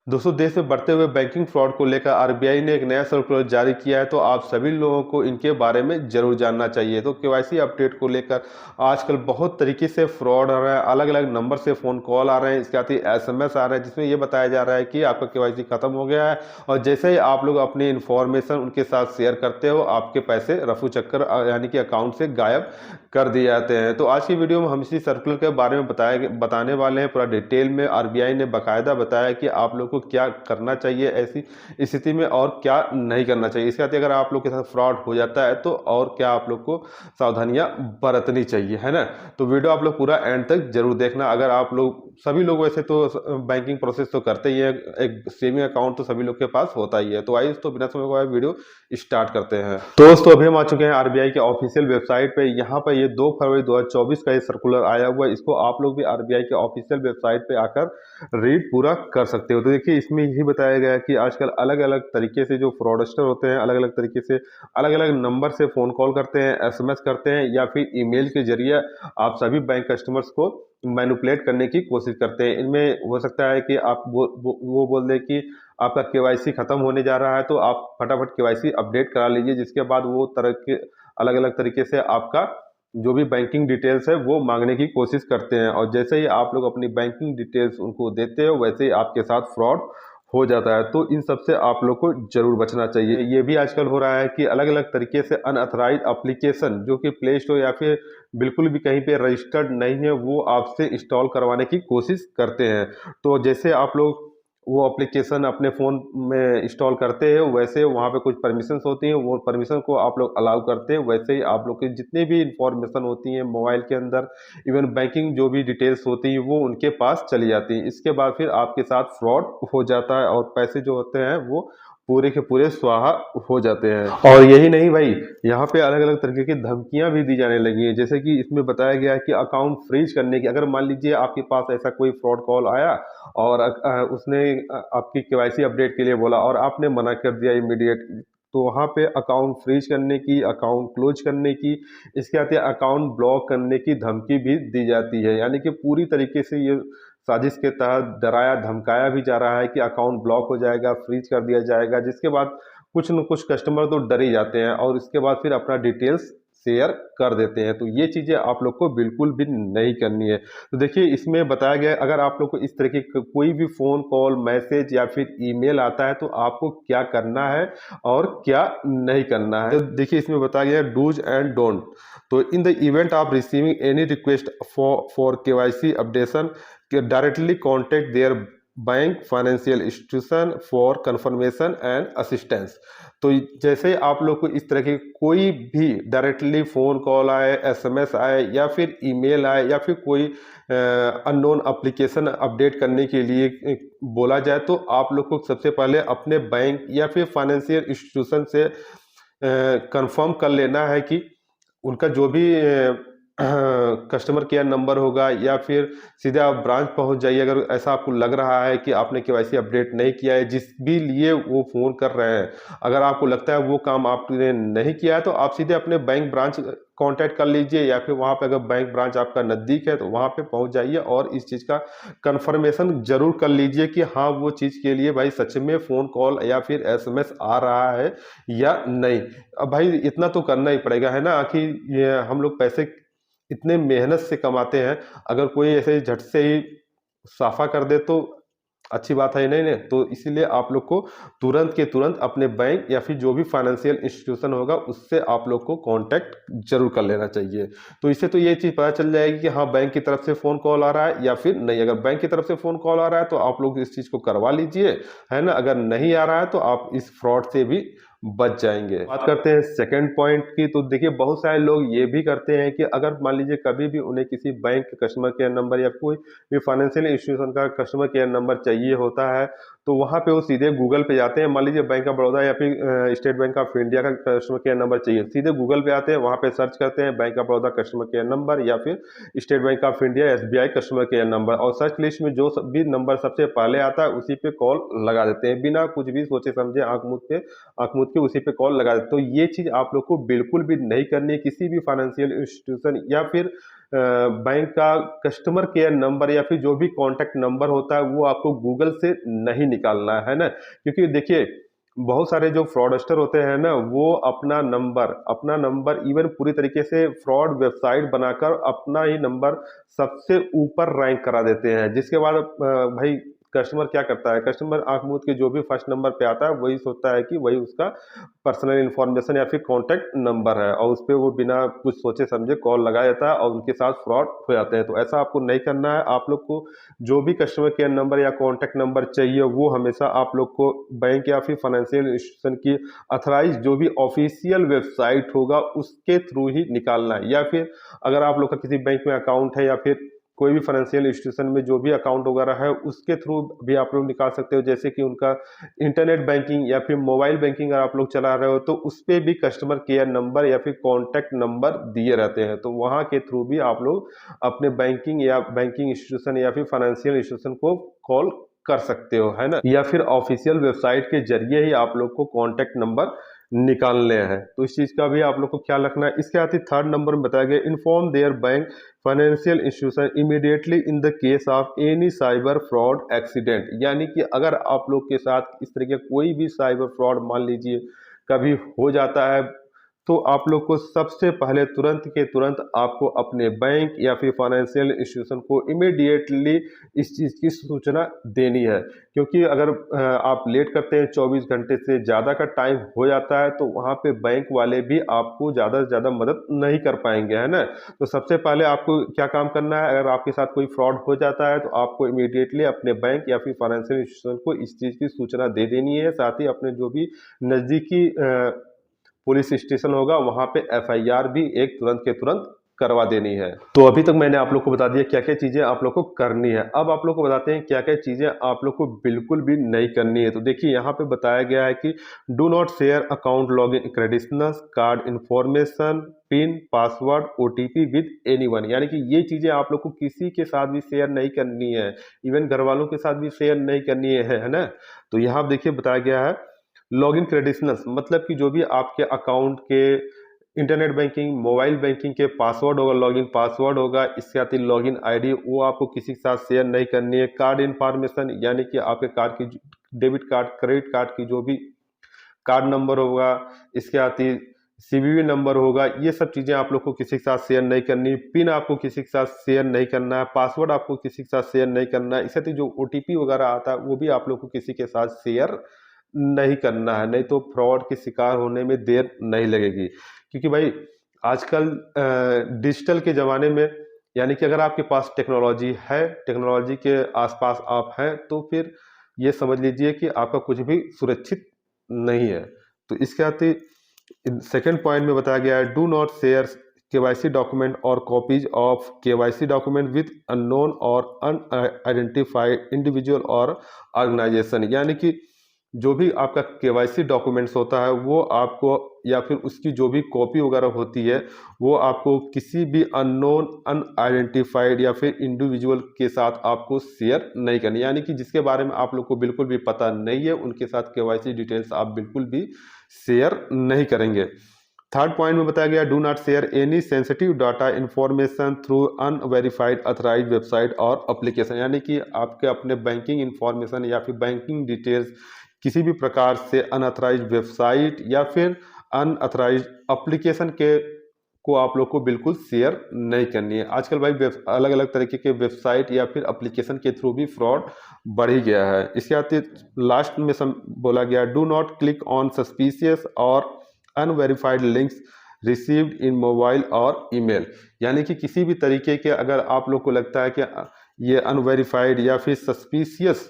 दोस्तों, देश में बढ़ते हुए बैंकिंग फ्रॉड को लेकर आरबीआई ने एक नया सर्कुलर जारी किया है, तो आप सभी लोगों को इनके बारे में जरूर जानना चाहिए। तो केवाईसी अपडेट को लेकर आजकल बहुत तरीके से फ्रॉड आ रहा है, अलग अलग नंबर से फ़ोन कॉल आ रहे हैं, इसके साथ ही एसएमएस आ रहे हैं जिसमें ये बताया जा रहा है कि आपका केवाईसी खत्म हो गया है और जैसे ही आप लोग अपनी इन्फॉर्मेशन उनके साथ शेयर करते हो, आपके पैसे रफू चक्कर यानी कि अकाउंट से गायब कर दिए जाते हैं। तो आज की वीडियो में हम इसी सर्कुलर के बारे में बताने वाले हैं पूरा डिटेल में। आरबीआई ने बाकायदा बताया कि आप लोग को क्या करना चाहिए ऐसी स्थिति में और क्या नहीं करना चाहिए। इसके साथ ही अगर आप लोग के साथ फ्रॉड हो जाता है तो और क्या आप लोग को सावधानियां बरतनी चाहिए, है ना। तो वीडियो आप लोग पूरा एंड तक जरूर देखना। अगर आप लोग सभी लोग वैसे तो बैंकिंग प्रोसेस तो करते ही है, एक सेविंग अकाउंट तो सभी लोग के पास होता ही है। तो आइए तो बिना समय गवाए वीडियो स्टार्ट करते हैं। तो दोस्तों, अभी हम आ चुके हैं आरबीआई के ऑफिशियल वेबसाइट पे। यहाँ पर ये 2 फरवरी 2024 का ये सर्कुलर आया हुआ है। इसको आप लोग भी आरबीआई के ऑफिशियल वेबसाइट पे आकर रीड पूरा कर सकते हो। तो देखिए, इसमें यही बताया गया है कि आजकल अलग अलग तरीके से जो फ्रॉडस्टर होते हैं, अलग अलग तरीके से अलग अलग नंबर से फ़ोन कॉल करते हैं, एसएमएस करते हैं या फिर ईमेल के जरिए आप सभी बैंक कस्टमर्स को मैनिपुलेट करने की कोशिश करते हैं। इनमें हो सकता है कि आप वो बोल दें कि आपका केवाईसी खत्म होने जा रहा है, तो आप फटाफट केवाईसी अपडेट करा लीजिए, जिसके बाद वो तरह के अलग अलग तरीके से आपका जो भी बैंकिंग डिटेल्स है वो मांगने की कोशिश करते हैं। और जैसे ही आप लोग अपनी बैंकिंग डिटेल्स उनको देते हो, वैसे ही आपके साथ फ्रॉड हो जाता है। तो इन सब से आप लोग को जरूर बचना चाहिए। ये भी आजकल हो रहा है कि अलग अलग तरीके से अनअथराइज्ड एप्लीकेशन जो कि प्ले स्टोर या फिर बिल्कुल भी कहीं पे रजिस्टर्ड नहीं है, वो आपसे इंस्टॉल करवाने की कोशिश करते हैं। तो जैसे आप लोग वो एप्लीकेशन अपने फ़ोन में इंस्टॉल करते हैं, वैसे वहाँ पे कुछ परमिशंस होती हैं, वो परमिशन को आप लोग अलाउ करते हैं। वैसे ही आप लोग की जितनी भी इंफॉर्मेशन होती हैं मोबाइल के अंदर, इवन बैंकिंग जो भी डिटेल्स होती हैं, वो उनके पास चली जाती हैं। इसके बाद फिर आपके साथ फ्रॉड हो जाता है और पैसे जो होते हैं वो पूरे के पूरे स्वाहा हो जाते हैं। और यही नहीं भाई, यहाँ पे अलग अलग तरीके की धमकियां भी दी जाने लगी हैं। जैसे कि इसमें बताया गया है कि अकाउंट फ्रीज करने की, अगर मान लीजिए आपके पास ऐसा कोई फ्रॉड कॉल आया और उसने आपकी केवाईसी अपडेट के लिए बोला और आपने मना कर दिया इमीडिएट, तो वहाँ पे अकाउंट फ्रीज करने की, अकाउंट क्लोज करने की, इसके साथ ही अकाउंट ब्लॉक करने की धमकी भी दी जाती है। यानी कि पूरी तरीके से ये साजिश के तहत डराया धमकाया भी जा रहा है कि अकाउंट ब्लॉक हो जाएगा, फ्रीज कर दिया जाएगा, जिसके बाद कुछ न कुछ कस्टमर तो डर ही जाते हैं और इसके बाद फिर अपना डिटेल्स शेयर कर देते हैं। तो ये चीज़ें आप लोग को बिल्कुल भी नहीं करनी है। तो देखिए, इसमें बताया गया है अगर आप लोग को इस तरह की कोई भी फ़ोन कॉल, मैसेज या फिर ईमेल आता है तो आपको क्या करना है और क्या नहीं करना है। तो देखिए, इसमें बताया गया है डूज एंड डोंट। तो in the event of receiving any request for KYC updation, directly contact their bank financial institution for confirmation and assistance. तो जैसे आप लोग को इस तरह की कोई भी डायरेक्टली फ़ोन कॉल आए, एसएमएस आए या फिर ईमेल आए या फिर कोई अननोन एप्लीकेशन अपडेट करने के लिए बोला जाए, तो आप लोग को सबसे पहले अपने बैंक या फिर फाइनेंशियल इंस्टीट्यूशन से कंफर्म कर लेना है कि उनका जो भी कस्टमर केयर नंबर होगा, या फिर सीधे आप ब्रांच पहुंच जाइए। अगर ऐसा आपको लग रहा है कि आपने केवाईसी अपडेट नहीं किया है, जिस भी लिए वो फ़ोन कर रहे हैं, अगर आपको लगता है वो काम आपने नहीं किया है, तो आप सीधे अपने बैंक ब्रांच कांटेक्ट कर लीजिए, या फिर वहाँ पे अगर बैंक ब्रांच आपका नज़दीक है तो वहाँ पे पहुँच जाइए और इस चीज़ का कंफर्मेशन ज़रूर कर लीजिए कि हाँ, वो चीज़ के लिए भाई सच में फ़ोन कॉल या फिर एसएमएस आ रहा है या नहीं। अब भाई इतना तो करना ही पड़ेगा, है ना। आखिर ये हम लोग पैसे इतने मेहनत से कमाते हैं, अगर कोई ऐसे झट से ही साफा कर दे तो अच्छी बात है नहीं। तो इसीलिए आप लोग को तुरंत के तुरंत अपने बैंक या फिर जो भी फाइनेंशियल इंस्टीट्यूशन होगा उससे आप लोग को कांटेक्ट जरूर कर लेना चाहिए। तो इससे तो ये चीज़ पता चल जाएगी कि हाँ, बैंक की तरफ से फ़ोन कॉल आ रहा है या फिर नहीं। अगर बैंक की तरफ से फ़ोन कॉल आ रहा है तो आप लोग इस चीज़ को करवा लीजिए, है ना। अगर नहीं आ रहा है तो आप इस फ्रॉड से भी बच जाएंगे। बात करते हैं सेकंड पॉइंट की। तो देखिए, बहुत सारे लोग ये भी करते हैं कि अगर मान लीजिए कभी भी उन्हें किसी बैंक कस्टमर केयर नंबर या कोई भी फाइनेंशियल इंस्टीट्यूशन का कस्टमर केयर नंबर चाहिए होता है, तो वहाँ पे वो सीधे गूगल पे जाते हैं। मान लीजिए बैंक ऑफ बड़ौदा या फिर स्टेट बैंक ऑफ इंडिया का कस्टमर केयर नंबर चाहिए, सीधे गूगल पे आते हैं, वहाँ पे सर्च करते हैं bank of Baroda customer care number या फिर state bank of India SBI customer care number, और सर्च लिस्ट में जो भी नंबर सबसे पहले आता है उसी पे कॉल लगा देते हैं, बिना कुछ भी सोचे समझे आंख मूंद के उसी पे कॉल लगा देते। तो ये चीज़ आप लोग को बिल्कुल भी नहीं करनी है। किसी भी फाइनेंशियल इंस्टीट्यूशन या फिर बैंक का कस्टमर केयर नंबर या फिर जो भी कॉन्टैक्ट नंबर होता है वो आपको गूगल से नहीं निकालना है ना। क्योंकि देखिए बहुत सारे जो फ्रॉडस्टर होते हैं ना, वो अपना नंबर इवन पूरी तरीके से फ्रॉड वेबसाइट बनाकर अपना ही नंबर सबसे ऊपर रैंक करा देते हैं, जिसके बाद भाई कस्टमर क्या करता है, कस्टमर आंख मूंद के जो भी फर्स्ट नंबर पे आता है वही सोचता है कि वही उसका पर्सनल इन्फॉर्मेशन या फिर कॉन्टैक्ट नंबर है, और उस पर वो बिना कुछ सोचे समझे कॉल लगा देता है और उनके साथ फ्रॉड हो जाते हैं। तो ऐसा आपको नहीं करना है। आप लोग को जो भी कस्टमर केयर नंबर या कॉन्टैक्ट नंबर चाहिए वो हमेशा आप लोग को बैंक या फिर फाइनेंशियल इंस्टीट्यूशन की अथराइज जो भी ऑफिशियल वेबसाइट होगा उसके थ्रू ही निकालना है। या फिर अगर आप लोग का किसी बैंक में अकाउंट है या फिर कोई भी फाइनेंशियल इंस्टीट्यूशन में जो भी अकाउंट वगैरह है उसके थ्रू भी आप लोग निकाल सकते हो। जैसे कि उनका इंटरनेट बैंकिंग या फिर मोबाइल बैंकिंग अगर आप लोग चला रहे हो तो उस पर भी कस्टमर केयर नंबर या फिर कॉन्टैक्ट नंबर दिए रहते हैं, तो वहाँ के थ्रू भी आप लोग अपने बैंकिंग या बैंकिंग इंस्टीट्यूशन या फिर फाइनेंशियल इंस्टीट्यूशन को कॉल कर सकते हो, है ना। या फिर ऑफिशियल वेबसाइट के जरिए ही आप लोग को कॉन्टैक्ट नंबर निकालने हैं, तो इस चीज का भी आप लोग को ख्याल रखना है। इसके साथ ही थर्ड नंबर में बताया गया, inform there bank financial institution immediately in the case of any cyber fraud accident. यानी कि अगर आप लोग के साथ इस तरह के कोई भी साइबर फ्रॉड मान लीजिए कभी हो जाता है, तो आप लोग को सबसे पहले तुरंत के तुरंत आपको अपने बैंक या फिर फाइनेंशियल इंस्टीट्यूशन को इमीडिएटली इस चीज़ की सूचना देनी है। क्योंकि अगर आप लेट करते हैं, 24 घंटे से ज़्यादा का टाइम हो जाता है, तो वहाँ पे बैंक वाले भी आपको ज़्यादा से ज़्यादा मदद नहीं कर पाएंगे, है ना। तो सबसे पहले आपको क्या काम करना है, अगर आपके साथ कोई फ्रॉड हो जाता है तो आपको इमीडिएटली अपने बैंक या फिर फाइनेंशियल इंस्टीट्यूशन को इस चीज़ की सूचना दे देनी है। साथ ही अपने जो भी नज़दीकी पुलिस स्टेशन होगा वहां पे एफआईआर भी एक तुरंत के तुरंत करवा देनी है। तो अभी तक मैंने आप लोग को बता दिया क्या क्या चीजें आप लोग को करनी है। अब आप लोग को बताते हैं क्या क्या चीजें आप लोग को बिल्कुल भी नहीं करनी है। तो देखिए यहाँ पे बताया गया है कि do not share account login credentials, card information, pin, password, OTP with anyone. यानी कि ये चीजें आप लोग को किसी के साथ भी शेयर नहीं करनी है, इवन घर वालों के साथ भी शेयर नहीं करनी है ना। तो यहाँ देखिए बताया गया है लॉगिन क्रेडेंशियल्स, मतलब कि जो भी आपके अकाउंट के इंटरनेट बैंकिंग, मोबाइल बैंकिंग के पासवर्ड होगा, लॉगिन पासवर्ड होगा, इसके साथ ही लॉगिन आईडी, वो आपको किसी के साथ शेयर नहीं करनी है। कार्ड इंफॉर्मेशन, यानी कि आपके कार्ड की डेबिट कार्ड, क्रेडिट कार्ड की जो भी कार्ड नंबर होगा, इसके साथ ही सीवीवी नंबर होगा, ये सब चीज़ें आप लोग को किसी के साथ शेयर नहीं करनी। पिन आपको किसी के साथ शेयर नहीं करना है, पासवर्ड आपको किसी के साथ शेयर नहीं करना है। इसके साथ ही जो ओटीपी वगैरह आता है वो भी आप लोग को किसी के साथ शेयर नहीं करना है, नहीं तो फ्रॉड के शिकार होने में देर नहीं लगेगी। क्योंकि भाई आजकल डिजिटल के ज़माने में, यानी कि अगर आपके पास टेक्नोलॉजी है, टेक्नोलॉजी के आसपास आप हैं, तो फिर ये समझ लीजिए कि आपका कुछ भी सुरक्षित नहीं है। तो इसके साथ ही सेकेंड पॉइंट में बताया गया है, do not share KYC document or copies of KYC document with unknown or unidentified individual or organization. यानी कि जो भी आपका केवाईसी डॉक्यूमेंट्स होता है वो आपको, या फिर उसकी जो भी कॉपी वगैरह होती है, वो आपको किसी भी अननोन, अनआइडेंटिफाइड या फिर इंडिविजुअल के साथ आपको शेयर नहीं करनी। यानी कि जिसके बारे में आप लोग को बिल्कुल भी पता नहीं है उनके साथ केवाईसी डिटेल्स आप बिल्कुल भी शेयर नहीं करेंगे। थर्ड पॉइंट में बताया गया, do not share any sensitive data information through unverified authorise website और एप्लीकेशन। यानी कि आपके अपने बैंकिंग इंफॉर्मेशन या फिर बैंकिंग डिटेल्स किसी भी प्रकार से अनअथराइज वेबसाइट या फिर अनअथराइज एप्लीकेशन के को आप लोग को बिल्कुल शेयर नहीं करनी है। आजकल भाई अलग अलग तरीके के वेबसाइट या फिर एप्लीकेशन के थ्रू भी फ्रॉड बढ़ ही गया है। इसके आते लास्ट में बोला गया, do not click on suspicious or unverified links received in mobile or email. यानी कि किसी भी तरीके के अगर आप लोग को लगता है कि ये अनवेरिफाइड या फिर सस्पिशियस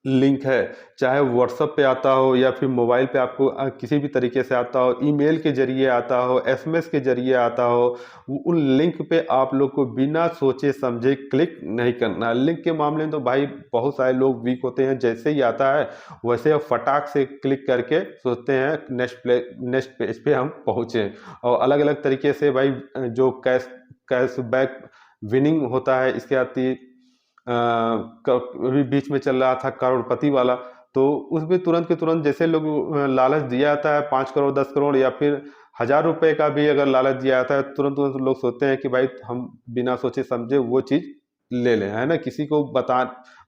लिंक है, चाहे व्हाट्सएप पे आता हो या फिर मोबाइल पे आपको किसी भी तरीके से आता हो, ईमेल के जरिए आता हो, एसएमएस के जरिए आता हो, उन लिंक पे आप लोग को बिना सोचे समझे क्लिक नहीं करना। लिंक के मामले में तो भाई बहुत सारे लोग वीक होते हैं, जैसे ही आता है वैसे फटाक से क्लिक करके सोचते हैं नेक्स्ट पेज पे हम पहुँचे। और अलग अलग तरीके से भाई जो कैशबैक विनिंग होता है, इसके आती अभी बीच में चल रहा था करोड़पति वाला, तो उसमें तुरंत के तुरंत जैसे लोग लालच दिया जाता है 5 करोड़ 10 करोड़ या फिर 1000 रुपये का भी अगर लालच दिया जाता है, तुरंत तुरंत लोग सोचते हैं कि भाई हम बिना सोचे समझे वो चीज़ ले लें, है ना, किसी को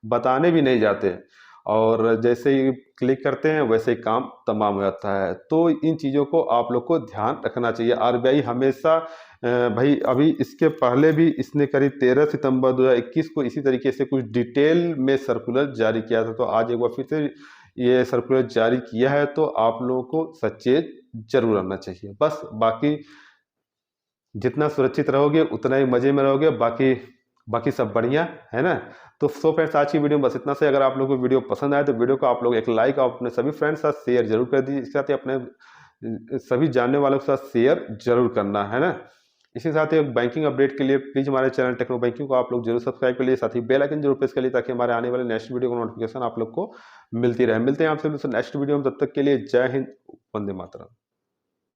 बताने भी नहीं जाते, और जैसे ही क्लिक करते हैं वैसे ही काम तमाम हो जाता है। तो इन चीज़ों को आप लोग को ध्यान रखना चाहिए। आरबीआई हमेशा भाई अभी इसके पहले भी इसने करीब 13 सितंबर 2021 को इसी तरीके से कुछ डिटेल में सर्कुलर जारी किया था, तो आज एक बार फिर से ये सर्कुलर जारी किया है, तो आप लोगों को सचेत जरूर रहना चाहिए। बस बाकी जितना सुरक्षित रहोगे उतना ही मजे में रहोगे, बाकी बाकी सब बढ़िया है ना। तो सो फ्रेंड्स, आज की वीडियो में बस इतना से। अगर आप लोगों को वीडियो पसंद आए तो वीडियो को आप लोग एक लाइक और अपने सभी फ्रेंड्स के साथ शेयर जरूर कर दीजिए। इसके साथ ही अपने सभी जानने वालों के साथ शेयर जरूर करना है ना। इसी साथ ही बैंकिंग अपडेट के लिए प्लीज हमारे चैनल टेक्नो बैंकिंग को आप लोग जरूर सब्सक्राइब कर लिए, साथ ही बेल आइकन जरूर प्रेस कर लिए, ताकि हमारे आने वाले नेक्स्ट वीडियो को नोटिफिकेशन आप लोग को मिलती रहे। मिलते हैं आपसे नेक्स्ट वीडियो में, तब तक के लिए जय हिंद, वंदे मातरम।